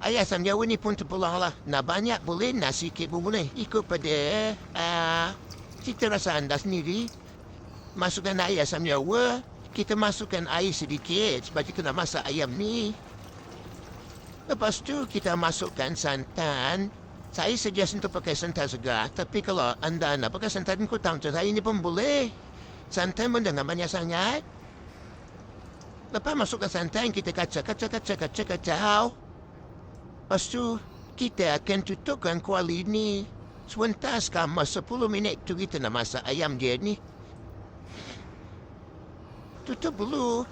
Ayah asam Jawa ni pun terpulang lah. Nak banyak boleh, nak sikit pun boleh. Ikut pada cita rasa anda sendiri. Masukkan air asam Jawa. Kita masukkan air sedikit sebab kita nak masak ayam ni. Lepas tu kita masukkan santan. Saya suggest untuk pakai santan segar. Tapi kalau anda nak pakai santan kutang tu, saya ni pun boleh. Santan pun jangan banyak sangat. Lepas masukkan santan, kita kacau. Lepas tu, kita akan tutupkan kuali ni. Sebentar selama 10 minit tu kita nak masak ayam dia ni. Tutup dulu.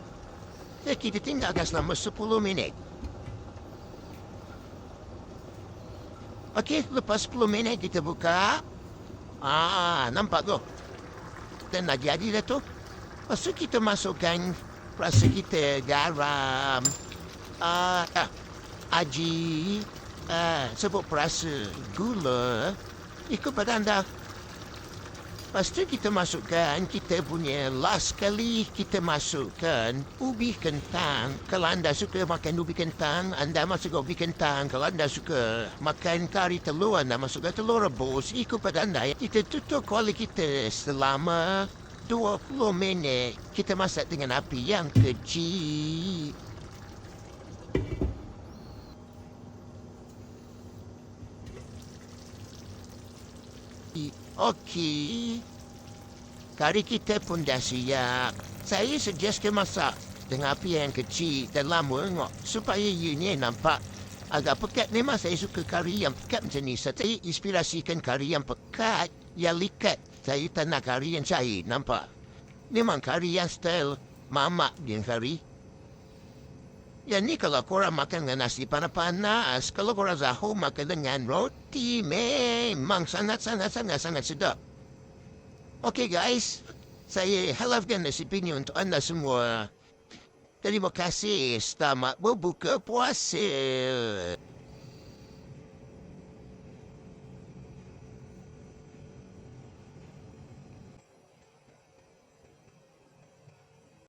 Dan kita tinggalkan selama 10 minit. Okey, lepas 10 minit kita buka. Nampak tu? Dan nak jadi dah tu. Lepas tu kita masukkan rasa kita, garam, aji, sebut perasa, gula, ikut pada anda. Lepas tu kita masukkan, kita punya last kali kita masukkan ubi kentang. Kalau anda suka makan ubi kentang, anda masukkan ubi kentang. Kalau anda suka makan kari telur, anda masukkan telur rebus. Ikut pada anda. Kita tutup kuali kita selama 20 minit. Kita masak dengan api yang kecil. Okey. Kari kita pun dah siap. Saya suggest ke masak dengan api yang kecil dan lama tengok. Supaya ianya nampak agak pekat. Memang saya suka kari yang pekat macam ni. Saya inspirasikan kari yang pekat, yang likat. Saya tak nak kari yang cair, nampak? Memang kari yang style mamak dia kari. Yang ni kalau korang makan dengan nasi panas-panas, kalau korang zahur makan dengan roti, memang sangat sedap. Okay guys, saya halafkan resipi ni untuk anda semua. Terima kasih, selamat berbuka puasa.